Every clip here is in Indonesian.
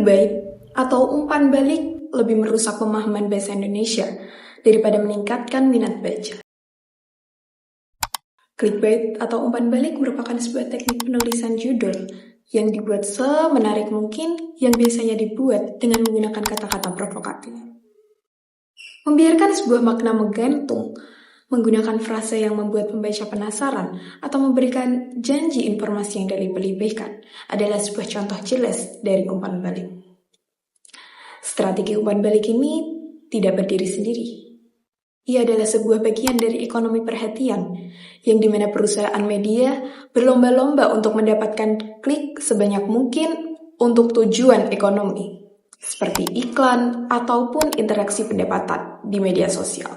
Clickbait atau umpan balik lebih merusak pemahaman bahasa Indonesia daripada meningkatkan minat baca. Clickbait atau umpan balik merupakan sebuah teknik penulisan judul yang dibuat semenarik mungkin yang biasanya dibuat dengan menggunakan kata-kata provokatif. Membiarkan sebuah makna menggantung, menggunakan frase yang membuat pembaca penasaran atau memberikan janji informasi yang dilebih-lebihkan adalah sebuah contoh jelas dari umpan balik. Strategi umpan balik ini tidak berdiri sendiri. Ia adalah sebuah bagian dari ekonomi perhatian, yang dimana perusahaan media berlomba-lomba untuk mendapatkan klik sebanyak mungkin untuk tujuan ekonomi, seperti iklan ataupun interaksi pendapatan di media sosial.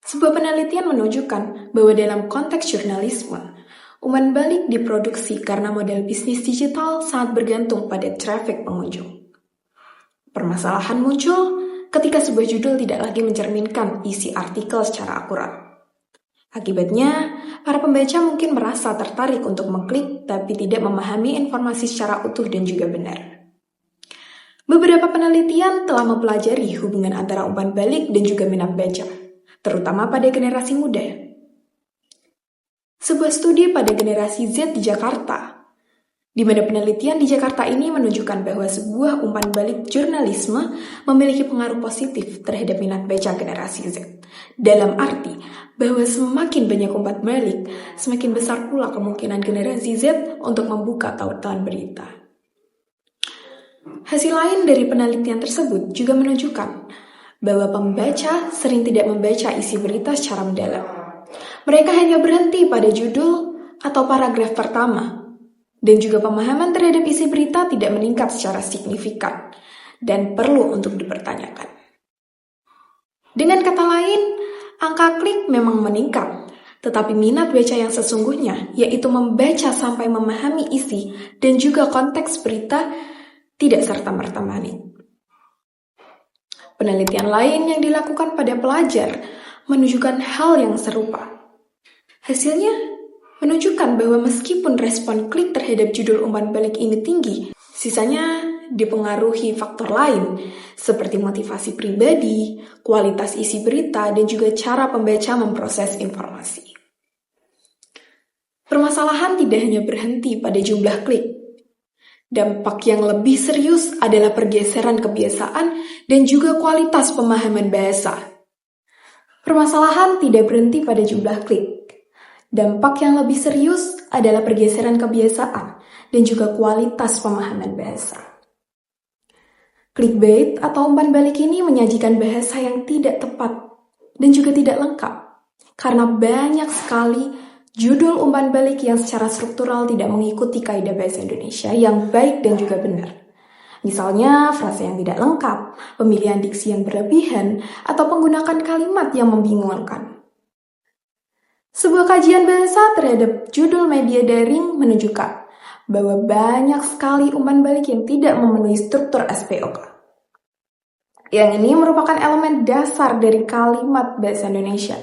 Sebuah penelitian menunjukkan bahwa dalam konteks jurnalisme, umpan balik diproduksi karena model bisnis digital sangat bergantung pada traffic pengunjung. Permasalahan muncul ketika sebuah judul tidak lagi mencerminkan isi artikel secara akurat. Akibatnya, para pembaca mungkin merasa tertarik untuk mengklik tapi tidak memahami informasi secara utuh dan juga benar. Beberapa penelitian telah mempelajari hubungan antara umpan balik dan juga minat baca, terutama pada generasi muda. Sebuah studi pada generasi Z di Jakarta, di mana penelitian di Jakarta ini menunjukkan bahwa sebuah umpan balik jurnalisme memiliki pengaruh positif terhadap minat baca generasi Z. Dalam arti bahwa semakin banyak umpan balik, semakin besar pula kemungkinan generasi Z untuk membuka tautan berita. Hasil lain dari penelitian tersebut juga menunjukkan bahwa pembaca sering tidak membaca isi berita secara mendalam. Mereka hanya berhenti pada judul atau paragraf pertama, dan juga pemahaman terhadap isi berita tidak meningkat secara signifikan dan perlu untuk dipertanyakan. Dengan kata lain, angka klik memang meningkat, tetapi minat baca yang sesungguhnya, yaitu membaca sampai memahami isi dan juga konteks berita, tidak serta-merta naik. Penelitian lain yang dilakukan pada pelajar menunjukkan hal yang serupa. Hasilnya menunjukkan bahwa meskipun respon klik terhadap judul umpan balik ini tinggi, sisanya dipengaruhi faktor lain seperti motivasi pribadi, kualitas isi berita, dan juga cara pembaca memproses informasi. Permasalahan tidak hanya berhenti pada jumlah klik. Dampak yang lebih serius adalah pergeseran kebiasaan dan juga kualitas pemahaman bahasa. Permasalahan tidak berhenti pada jumlah klik. Dampak yang lebih serius adalah pergeseran kebiasaan dan juga kualitas pemahaman bahasa. Clickbait atau umpan balik ini menyajikan bahasa yang tidak tepat dan juga tidak lengkap, karena banyak sekali judul umpan balik yang secara struktural tidak mengikuti kaidah bahasa Indonesia yang baik dan juga benar. Misalnya, frase yang tidak lengkap, pemilihan diksi yang berlebihan, atau penggunaan kalimat yang membingungkan. Sebuah kajian bahasa terhadap judul media daring menunjukkan bahwa banyak sekali umpan balik yang tidak memenuhi struktur SPOK. Yang ini merupakan elemen dasar dari kalimat bahasa Indonesia.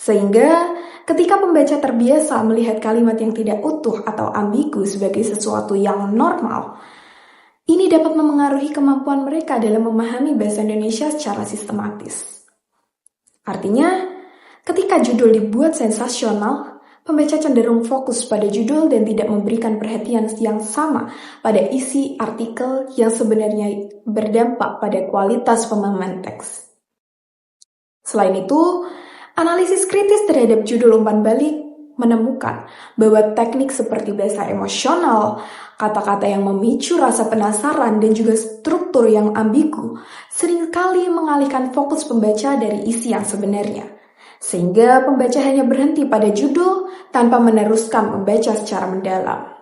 Sehingga ketika pembaca terbiasa melihat kalimat yang tidak utuh atau ambigu sebagai sesuatu yang normal, ini dapat memengaruhi kemampuan mereka dalam memahami bahasa Indonesia secara sistematis. Artinya, ketika judul dibuat sensasional, pembaca cenderung fokus pada judul dan tidak memberikan perhatian yang sama pada isi artikel yang sebenarnya berdampak pada kualitas pemahaman teks. Selain itu, analisis kritis terhadap judul umpan balik menemukan bahwa teknik seperti bahasa emosional, kata-kata yang memicu rasa penasaran, dan juga struktur yang ambigu seringkali mengalihkan fokus pembaca dari isi yang sebenarnya, sehingga pembaca hanya berhenti pada judul tanpa meneruskan membaca secara mendalam.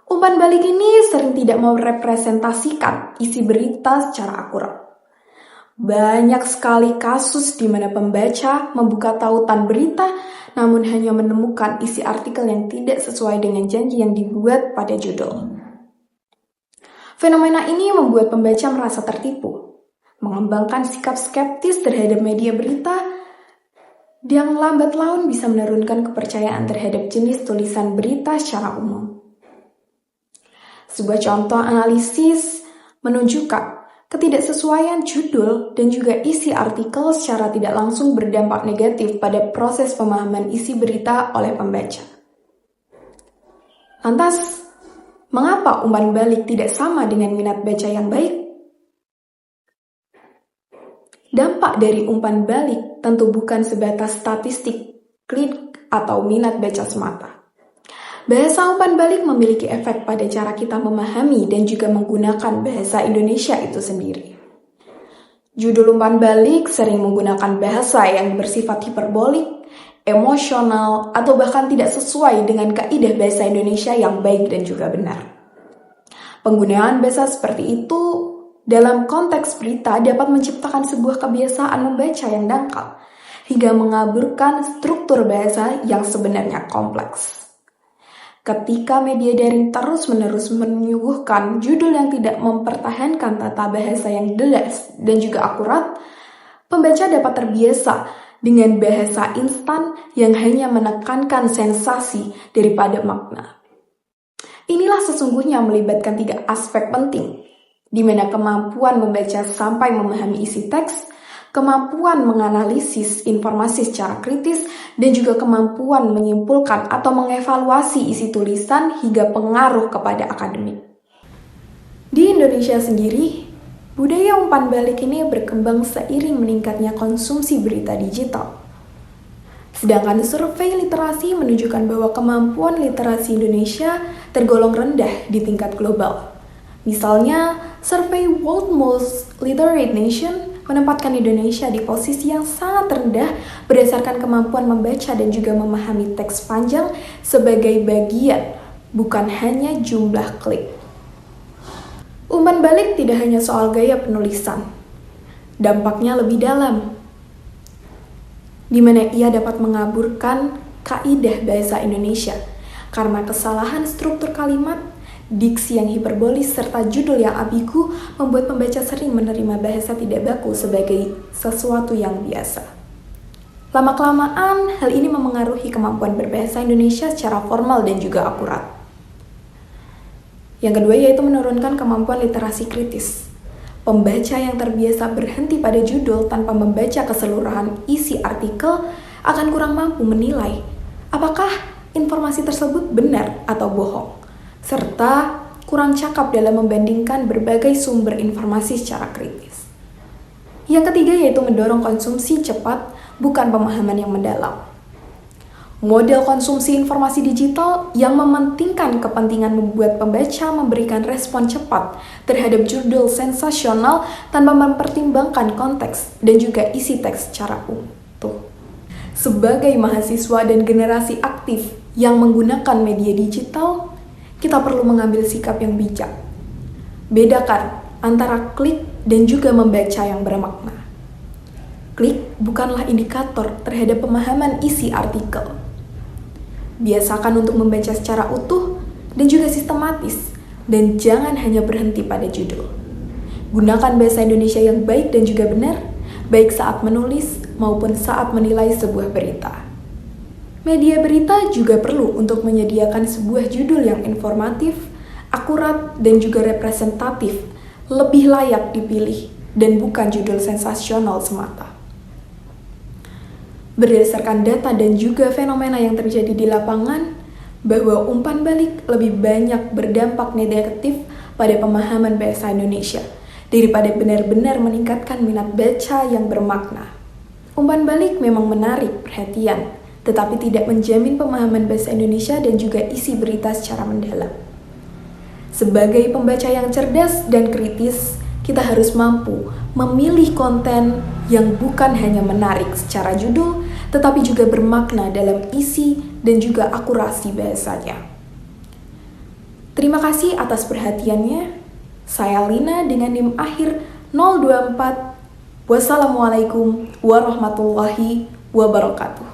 Umpan balik ini sering tidak merepresentasikan isi berita secara akurat. Banyak sekali kasus di mana pembaca membuka tautan berita namun hanya menemukan isi artikel yang tidak sesuai dengan janji yang dibuat pada judul. Fenomena ini membuat pembaca merasa tertipu, mengembangkan sikap skeptis terhadap media berita, yang lambat laun bisa menurunkan kepercayaan terhadap jenis tulisan berita secara umum. Sebuah contoh analisis menunjukkan ketidaksesuaian judul dan juga isi artikel secara tidak langsung berdampak negatif pada proses pemahaman isi berita oleh pembaca. Lantas, mengapa umpan balik tidak sama dengan minat baca yang baik? Dampak dari umpan balik tentu bukan sebatas statistik, klik, atau minat baca semata. Bahasa umpan balik memiliki efek pada cara kita memahami dan juga menggunakan bahasa Indonesia itu sendiri. Judul umpan balik sering menggunakan bahasa yang bersifat hiperbolik, emosional, atau bahkan tidak sesuai dengan kaidah bahasa Indonesia yang baik dan juga benar. Penggunaan bahasa seperti itu dalam konteks berita dapat menciptakan sebuah kebiasaan membaca yang dangkal, hingga mengaburkan struktur bahasa yang sebenarnya kompleks. Ketika media daring terus-menerus menyuguhkan judul yang tidak mempertahankan tata bahasa yang jelas dan juga akurat, pembaca dapat terbiasa dengan bahasa instan yang hanya menekankan sensasi daripada makna. Inilah sesungguhnya melibatkan 3 aspek penting, di mana kemampuan membaca sampai memahami isi teks, kemampuan menganalisis informasi secara kritis, dan juga kemampuan menyimpulkan atau mengevaluasi isi tulisan hingga pengaruh kepada akademik. Di Indonesia sendiri, budaya umpan balik ini berkembang seiring meningkatnya konsumsi berita digital. Sedangkan survei literasi menunjukkan bahwa kemampuan literasi Indonesia tergolong rendah di tingkat global. Misalnya, survei World Most Literate Nation menempatkan Indonesia di posisi yang sangat rendah berdasarkan kemampuan membaca dan juga memahami teks panjang sebagai bagian, bukan hanya jumlah klik. Umpan balik tidak hanya soal gaya penulisan, dampaknya lebih dalam, di mana ia dapat mengaburkan kaidah bahasa Indonesia karena kesalahan struktur kalimat, diksi yang hiperbolis, serta judul yang ambigu membuat pembaca sering menerima bahasa tidak baku sebagai sesuatu yang biasa. Lama-kelamaan, hal ini memengaruhi kemampuan berbahasa Indonesia secara formal dan juga akurat. Yang kedua yaitu menurunkan kemampuan literasi kritis. Pembaca yang terbiasa berhenti pada judul tanpa membaca keseluruhan isi artikel akan kurang mampu menilai apakah informasi tersebut benar atau bohong, serta kurang cakap dalam membandingkan berbagai sumber informasi secara kritis. Yang ketiga yaitu mendorong konsumsi cepat, bukan pemahaman yang mendalam. Model konsumsi informasi digital yang mementingkan kepentingan membuat pembaca memberikan respon cepat terhadap judul sensasional tanpa mempertimbangkan konteks dan juga isi teks secara utuh. Sebagai mahasiswa dan generasi aktif yang menggunakan media digital, kita perlu mengambil sikap yang bijak. Bedakan antara klik dan juga membaca yang bermakna. Klik bukanlah indikator terhadap pemahaman isi artikel. Biasakan untuk membaca secara utuh dan juga sistematis, dan jangan hanya berhenti pada judul. Gunakan bahasa Indonesia yang baik dan juga benar, baik saat menulis maupun saat menilai sebuah berita. Media berita juga perlu untuk menyediakan sebuah judul yang informatif, akurat, dan juga representatif, lebih layak dipilih, dan bukan judul sensasional semata. Berdasarkan data dan juga fenomena yang terjadi di lapangan, bahwa umpan balik lebih banyak berdampak negatif pada pemahaman bahasa Indonesia daripada benar-benar meningkatkan minat baca yang bermakna. Umpan balik memang menarik perhatian, tetapi tidak menjamin pemahaman bahasa Indonesia dan juga isi berita secara mendalam. Sebagai pembaca yang cerdas dan kritis, kita harus mampu memilih konten yang bukan hanya menarik secara judul, tetapi juga bermakna dalam isi dan juga akurasi bahasanya. Terima kasih atas perhatiannya. Saya Lina dengan NIM akhir 024. Wassalamualaikum warahmatullahi wabarakatuh.